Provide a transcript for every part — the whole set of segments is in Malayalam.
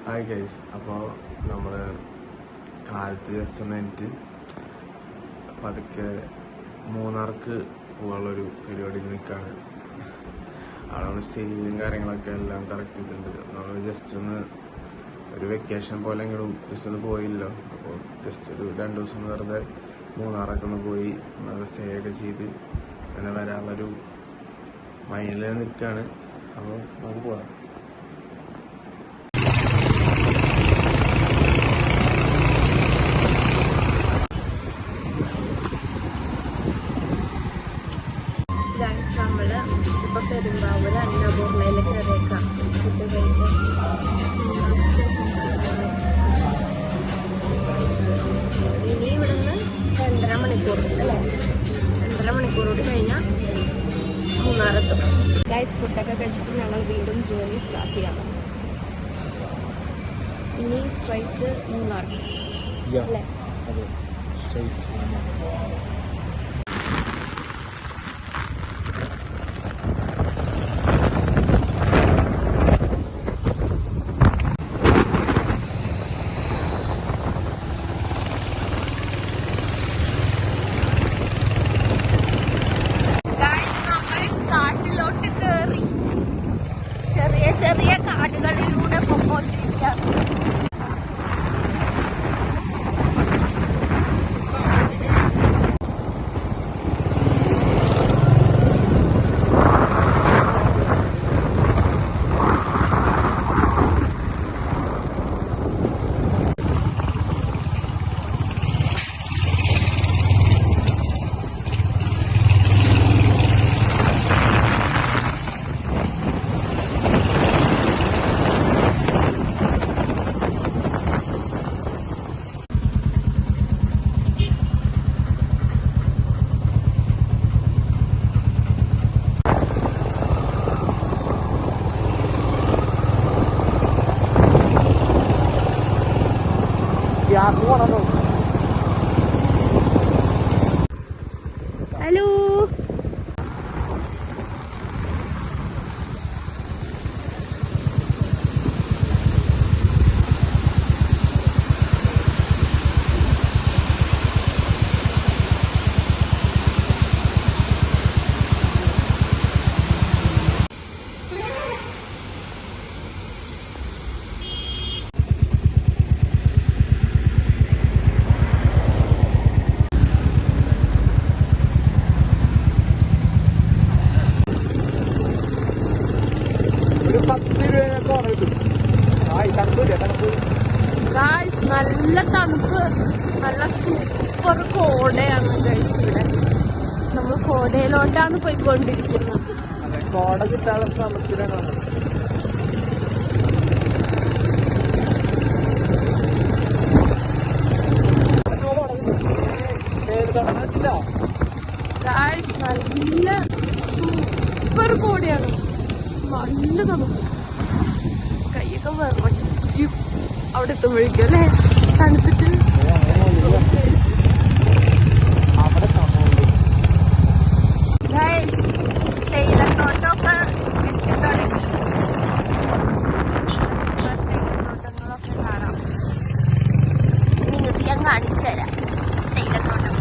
ഹായ് ഗൈസ്, അപ്പോൾ നമ്മൾ കാലത്ത് ജസ്റ്റ് ഒന്ന് എനിക്ക് പതുക്കെ മൂന്നാർക്ക് പോകാനുള്ളൊരു പരിപാടിയിൽ നിൽക്കുകയാണ്. അവിടെ നമ്മൾ സ്റ്റേജും കാര്യങ്ങളൊക്കെ എല്ലാം കറക്റ്റ് ചെയ്തിട്ടുണ്ട്. നമ്മൾ ജസ്റ്റ് ഒന്ന് ഒരു വെക്കേഷൻ പോലെ എങ്കിലും ജസ്റ്റ് ഒന്ന് പോയില്ലോ. അപ്പോൾ ജസ്റ്റ് ഒരു 2 ദിവസം വെറുതെ മൂന്നാറൊക്കെ ഒന്ന് പോയി നല്ല സ്റ്റേ ഒക്കെ ചെയ്ത് അങ്ങനെ വരാനുള്ളൊരു മൈൻഡിൽ നിൽക്കുകയാണ്. അപ്പോൾ നമുക്ക് പോകാം. നമ്മള് ഇപ്പൊ പെരുമ്പാവൂർ അന്നപൂർണയിൽ കയറിയേക്കാം. കുട്ടികൾക്ക് ഇനി ഇവിടുന്ന് 2.5 മണിക്കൂർ അല്ലേ, 2.5 മണിക്കൂർ കൂടി കഴിഞ്ഞാൽ മൂന്നാറെത്തും. ഗൈസ്, ഫുഡൊക്കെ കഴിച്ചിട്ട് ഞങ്ങൾ വീണ്ടും ജോലി സ്റ്റാർട്ട് ചെയ്യാം. ഇനി സ്ട്രൈറ്റ് മൂന്നാർ അല്ലേ? ചെറിയ കാടുകളിലൂടെ പോയിക്കൊണ്ടിരിക്കുകയാണ്. ഹലോ, നല്ല തണുപ്പ്, നല്ല സൂപ്പർ കോടയാണ് ഗൈസ്. ഇവിടെ നമ്മൾ കോടയിലോട്ടാണ് പോയിക്കൊണ്ടിരിക്കുന്നത്. കോട കിട്ടാതെ സ്ഥലത്തിലാണ്. നല്ല സൂപ്പർ കോടയാണ്, നല്ല തണുപ്പ്. കൈയൊക്കെ വിറയ്ക്കും അവിടെ എത്തുമ്പോഴേക്കും അല്ലേ, തണുത്തിട്ട്. തേയിലത്തോട്ടമൊക്കെ എത്തിത്തുടങ്ങി. തേയിലത്തോട്ടങ്ങളൊക്കെ കാണാം. നിങ്ങൾക്ക് ഞാൻ കാണിച്ചു തരാം തേയിലത്തോട്ടം.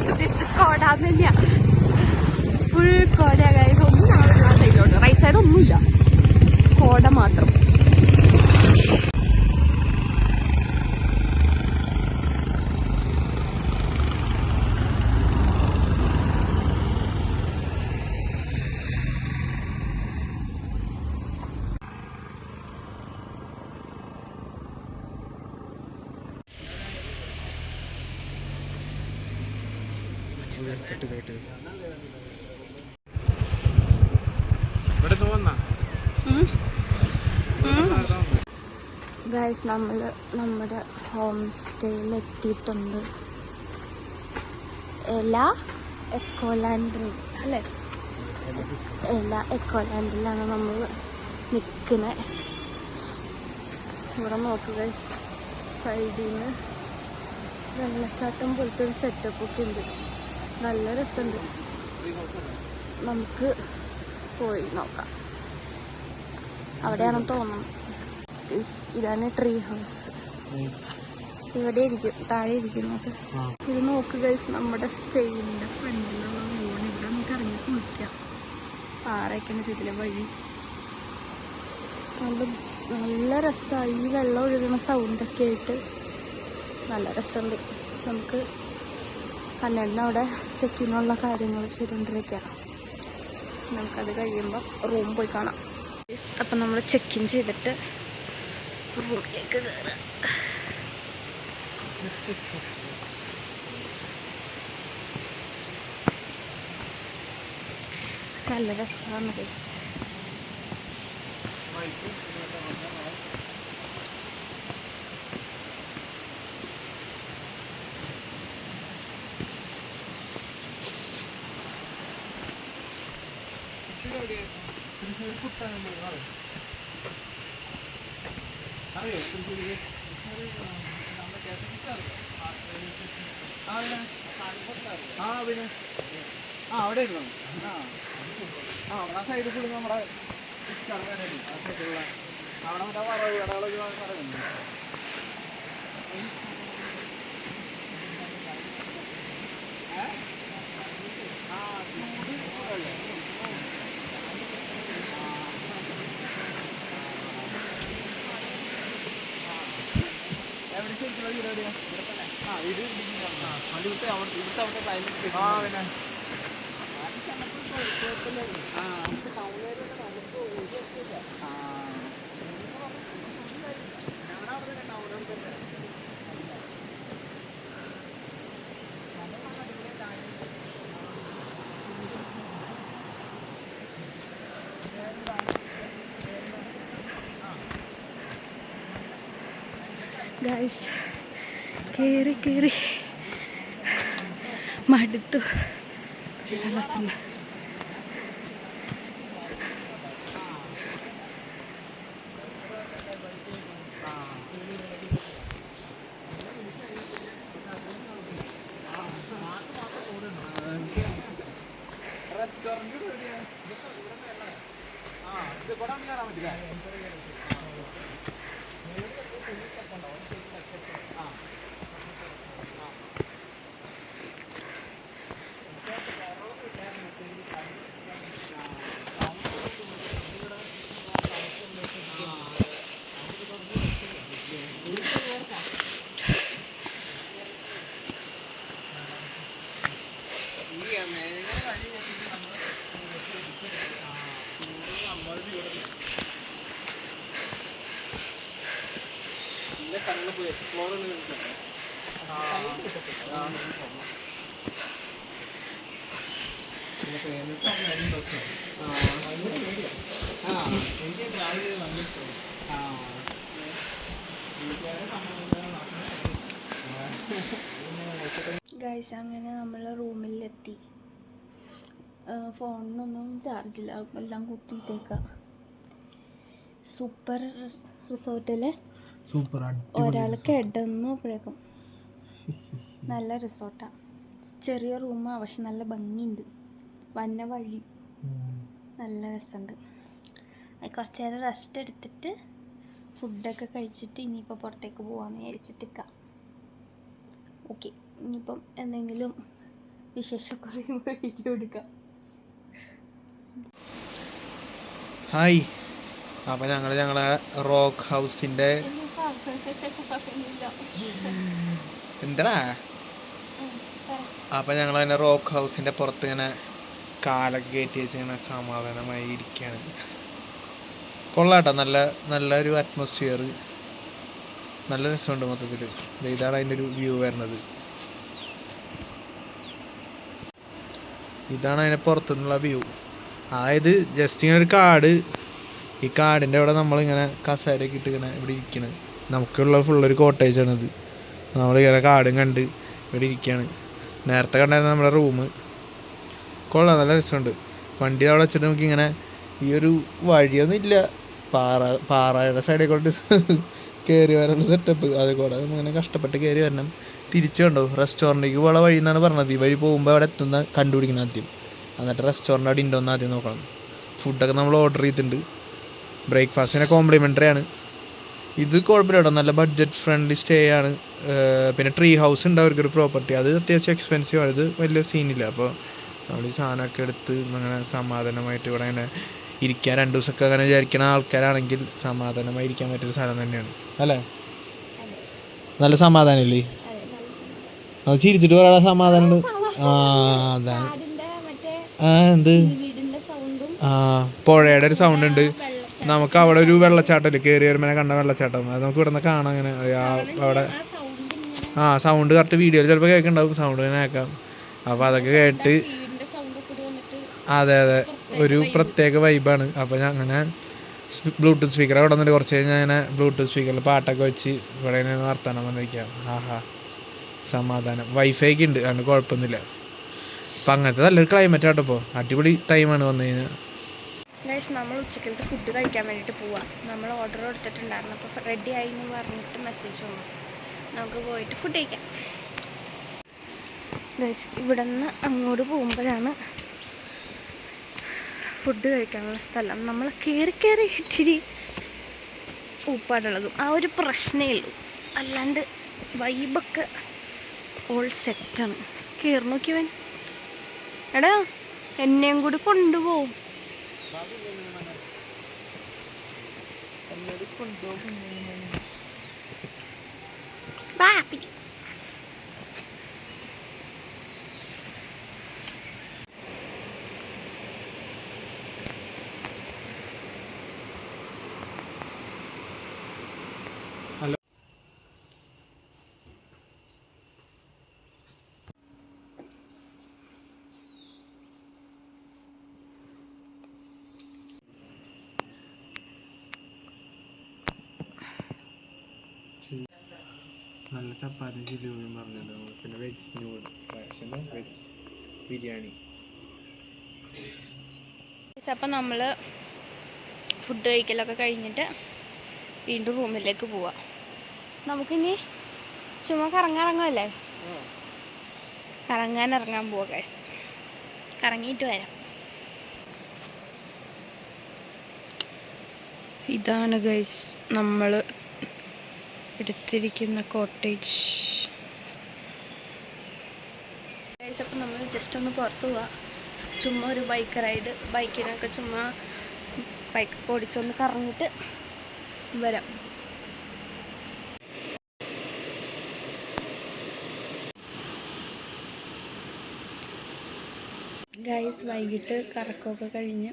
തിരിച്ച് കോടാന്ന് തന്നെയാ. ഫുൾ കോടയാ ഗൈസ്. ഒന്നും ഞങ്ങൾ സൈഡിലോട്ട് റൈറ്റ് സൈഡ് ഒന്നുമില്ല, കോട മാത്രം. ഗൈസ് നമ്മൾ നമ്മുടെ ഹോം സ്റ്റേയിൽ എത്തിയിട്ടുണ്ട്. എല്ലാ എക്കോലാൻഡ് അല്ലേ, എല്ലാ എക്കോലാൻഡിലാണ് നമ്മൾ നിൽക്കുന്നത്. ഇവിടെ നോക്കുക ഗൈസ്, സൈഡിൽ നിന്ന് വെള്ളച്ചാട്ടം പോലത്തെ ഒരു സെറ്റപ്പൊക്കെ ഉണ്ട്. നല്ല രസമുണ്ട്. നമുക്ക് പോയി നോക്കാം. അവിടെയാണെന്ന് തോന്നുന്നു. ഇതാണ് ട്രീ ഹൗസ്. ഇവിടെ ഇരിക്കും, താഴെ ഇരിക്കുന്നത്. ഇത് നോക്കുക നമ്മുടെ സ്റ്റേയിൻ്റെ ഫ്രണ്ടിലുള്ള റോഡ്. ഇവിടെ നമുക്ക് ഇറങ്ങി കുളിക്കാം. പാറയ്ക്കാണ് ഇതിലെ വഴി. നല്ല രസമായി. ഈ വെള്ളം ഒഴുകുന്ന സൗണ്ടൊക്കെ ആയിട്ട് നല്ല രസമുണ്ട്. നമുക്ക് കണ്ണടിന് അവിടെ ചെക്കിനുള്ള കാര്യങ്ങൾ ചെയ്തുകൊണ്ടിരിക്കാം. നമുക്കത് കഴിയുമ്പോൾ റൂം പോയി കാണാം. അപ്പം നമ്മൾ ചെക്കിൻ ചെയ്തിട്ട് റൂമിലേക്ക് കയറാം. നല്ല രസമാണ് ഗൈസ്. അവിടെ ഇരുന്നു. അവിടെ സൈഡിൽ കൂടി നമ്മുടെ അവിടെ മറ്റേ വറവ് കടകളൊക്കെ പറയുന്നു. എവിടെ ശരിക്കുള്ള വീട് എവിടെയാ? ഇവിടെ തന്നെ. ഇത് ഇവിടുത്തെ അവിടുത്തെ ക്ലൈമറ്റ്. പിന്നെ ഗൈസ് കേറി കേറി മടുത്തു. രസമുണ്ട്. ഗൈസ് അങ്ങനെ നമ്മൾ റൂമിലെത്തി. ഫോണിനൊന്നും ചാർജില്ല, എല്ലാം കുത്തിയിട്ടേക്കാം. സൂപ്പർ റിസോർട്ടിൽ ഒരാൾ കിടന്നപ്പോഴേക്കും. നല്ല റിസോർട്ടാണ്, ചെറിയ റൂമാണ്, പക്ഷെ നല്ല ഭംഗിയുണ്ട്. വന്ന വഴി നല്ല രസമുണ്ട്. കുറച്ച് നേരം റെസ്റ്റ് എടുത്തിട്ട് ഫുഡൊക്കെ കഴിച്ചിട്ട് ഇനിയിപ്പോൾ പുറത്തേക്ക് പോകാമെന്ന് വിചാരിച്ചിട്ടിരിക്കാം. ഓക്കെ, ഇനിയിപ്പം എന്തെങ്കിലും വിശേഷമൊക്കെ പറയുമ്പോൾ വീഡിയോ എടുക്കാം. ഹായ്, അപ്പം ഞങ്ങളെ റോക്ക് ഹൗസിൻ്റെ എന്താടാ അപ്പം ഞങ്ങൾ തന്നെ റോക്ക് ഹൗസിൻ്റെ പുറത്ത് ഇങ്ങനെ കാലൊക്കെ കയറ്റി വെച്ച് ഇങ്ങനെ സമാധാനമായി ഇരിക്കുകയാണ്. കൊള്ളാട്ടോ, നല്ലൊരു അറ്റ്മോസ്ഫിയർ, നല്ല രസമുണ്ട് മൊത്തത്തിൽ. ഇതാണ് അതിൻ്റെ ഒരു വ്യൂ വരുന്നത്. ഇതാണ് അതിൻ്റെ പുറത്തുനിന്നുള്ള വ്യൂ. അതായത് ജസ്റ്റ് ഇങ്ങനെ ഒരു കാട്, ഈ കാടിൻ്റെ അവിടെ നമ്മളിങ്ങനെ കസേരയൊക്കെ ഇട്ട് ഇങ്ങനെ ഇവിടെ ഇരിക്കണത്. നമുക്കുള്ള ഫുള്ളൊരു കോട്ടേജാണിത്. നമ്മളിങ്ങനെ കാടും കണ്ട് ഇവിടെ ഇരിക്കുകയാണ്. നേരത്തെ കണ്ടായിരുന്നു നമ്മുടെ റൂം. കൊള്ളാം, നല്ല രസമുണ്ട്. വണ്ടി അവിടെ വെച്ചിട്ട് നമുക്കിങ്ങനെ ഈ ഒരു വഴിയൊന്നും ഇല്ല, പാറയുടെ സൈഡിൽ കൊണ്ട് കയറി വരാനുള്ള സെറ്റപ്പ്. അതുകൂടെ നമ്മളിങ്ങനെ കഷ്ടപ്പെട്ട് കയറി വരണം. തിരിച്ചു കണ്ടോ, റെസ്റ്റോറൻറ്റിലേക്ക് പോകാനുള്ള വഴി എന്നാണ് പറഞ്ഞത്. ഈ വഴി പോകുമ്പോൾ അവിടെ എത്തുന്ന കണ്ടുപിടിക്കണം ആദ്യം. എന്നിട്ട് റെസ്റ്റോറൻറ്റ് അവിടെ ഉണ്ടോ എന്ന് ആദ്യം നോക്കണം. ഫുഡൊക്കെ നമ്മൾ ഓർഡർ ചെയ്തിട്ടുണ്ട്. ബ്രേക്ക്ഫാസ്റ്റിനെ കോംപ്ലിമെൻ്ററി ആണ്. ഇത് കുഴപ്പമില്ല കേട്ടോ, നല്ല ബഡ്ജറ്റ് ഫ്രണ്ട്ലി സ്റ്റേ ആണ്. പിന്നെ ട്രീ ഹൗസ് ഉണ്ട് അവർക്കൊരു പ്രോപ്പർട്ടി, അത് അത്യാവശ്യം എക്സ്പെൻസീവ് ആണ്. ഇത് വലിയ സീനില്ല. അപ്പോൾ നമ്മൾ ഈ സാധനമൊക്കെ എടുത്ത് അങ്ങനെ സമാധാനമായിട്ട് ഇവിടെ അങ്ങനെ ഇരിക്കാൻ 2 ദിവസമൊക്കെ അങ്ങനെ വിചാരിക്കുന്ന ആൾക്കാരാണെങ്കിൽ സമാധാനമായി ഇരിക്കാൻ പറ്റിയൊരു സ്ഥലം തന്നെയാണ് അല്ലേ? നല്ല സമാധാനമില്ലേ? അത് ചിരിച്ചിട്ട് പറയാനുള്ള സമാധാനം. അതാണ് എന്ത് പുഴയുടെ ഒരു സൗണ്ട് ഉണ്ട്. നമുക്ക് അവിടെ ഒരു വെള്ളച്ചാട്ടമില്ല, കയറി വരുമ്പോൾ കണ്ട വെള്ളച്ചാട്ടം, അത് നമുക്ക് ഇവിടെ നിന്ന് കാണാം. അങ്ങനെ അവിടെ സൗണ്ട് കറക്റ്റ് വീഡിയോയിൽ ചിലപ്പോൾ കേൾക്കുന്നുണ്ടാവും, സൗണ്ട് ഇങ്ങനെ കേൾക്കാം. അപ്പോൾ അതൊക്കെ കേട്ട് അതെ ഒരു പ്രത്യേക വൈബാണ്. അപ്പോൾ ഞാൻ അങ്ങനെ ബ്ലൂടൂത്ത് സ്പീക്കർ അവിടെ വന്നിട്ട് കുറച്ച് കഴിഞ്ഞാൽ അങ്ങനെ ബ്ലൂടൂത്ത് സ്പീക്കറിൽ പാട്ടൊക്കെ വെച്ച് ഇവിടെ ഇങ്ങനെ വർത്താനം വന്നിരിക്കാം. സമാധാനം. വൈഫൈക്ക് ഉണ്ട്, അതുകൊണ്ട് കുഴപ്പമൊന്നുമില്ല. അപ്പം അങ്ങനത്തെ നല്ലൊരു ക്ലൈമറ്റ് ആട്ടോ. ഇപ്പോൾ അടിപൊളി ടൈമാണ് വന്നു കഴിഞ്ഞാൽ. നമ്മൾ ഉച്ചക്കലത്തെ ഫുഡ് കഴിക്കാൻ വേണ്ടിയിട്ട് പോവാം. നമ്മൾ ഓർഡർ കൊടുത്തിട്ടുണ്ടായിരുന്നു. അപ്പോൾ റെഡി ആയി എന്ന് പറഞ്ഞിട്ട് മെസ്സേജ് വന്നു. നമുക്ക് പോയിട്ട് ഫുഡ് കഴിക്കാം. ഇവിടെ നിന്ന് അങ്ങോട്ട് പോകുമ്പോഴാണ് ഫുഡ് കഴിക്കാനുള്ള സ്ഥലം. നമ്മൾ കയറി ഇച്ചിരി ഉപ്പാടിളകും, ആ ഒരു പ്രശ്നമേ ഉള്ളൂ. അല്ലാണ്ട് വൈബൊക്കെ ഓൾ സെറ്റാണ്. കയറി നോക്കിയവൻ എടാ, എന്നെയും കൂടി കൊണ്ടുപോകും. നല്ല ചപ്പാത്തി ചില്ലുകളും പറഞ്ഞിട്ട്, പിന്നെ വെജ് ബിരിയാണി. അപ്പം നമ്മൾ ഫുഡ് കഴിക്കലൊക്കെ കഴിഞ്ഞിട്ട് വീണ്ടും റൂമിലേക്ക് പോവാം. നമുക്കിനി ചുമ്മാ കറങ്ങാനല്ലേ, ഇറങ്ങാൻ പോവാം ഗൈസ്. കറങ്ങിയിട്ട് വരാം. ഇതാണ് ഗൈസ് നമ്മൾ എടുത്തിരിക്കുന്ന കോട്ടേജ്. ഗൈസ് അപ്പം നമ്മൾ ജസ്റ്റ് ഒന്ന് പുറത്ത് പോവാം. ചുമ്മാ ഒരു ബൈക്ക് റൈഡ്, ബൈക്കിനൊക്കെ ചുമ്മാ ബൈക്ക് ഓടിച്ചൊന്ന് കറങ്ങിയിട്ട് വരാം. ഗൈസ് വൈകിട്ട് കറക്കമൊക്കെ കഴിഞ്ഞ്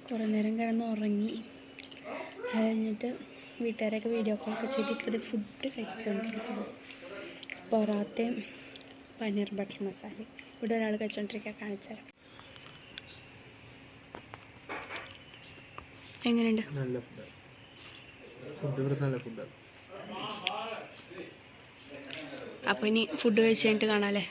കുറേ നേരം കിടന്ന് ഉറങ്ങി. അത് കഴിഞ്ഞിട്ട് വീട്ടുകാരൊക്കെ വീഡിയോ കോളൊക്കെ ചെയ്തിട്ട് ഇത് ഫുഡ് കഴിച്ചുകൊണ്ടിരിക്കുന്നു. പൊറാത്തയും പനീർ ബട്ടർ മസാലയും ഇവിടെ ഒരാൾ കഴിച്ചുകൊണ്ടിരിക്കുക. കാണിച്ചാൽ എങ്ങനെയുണ്ട്? നല്ല ഫുഡ്, നല്ല ഫുഡ്. അപ്പോൾ ഇനി ഫുഡ് കഴിച്ച് കഴിഞ്ഞിട്ട് കാണാമല്ലേ?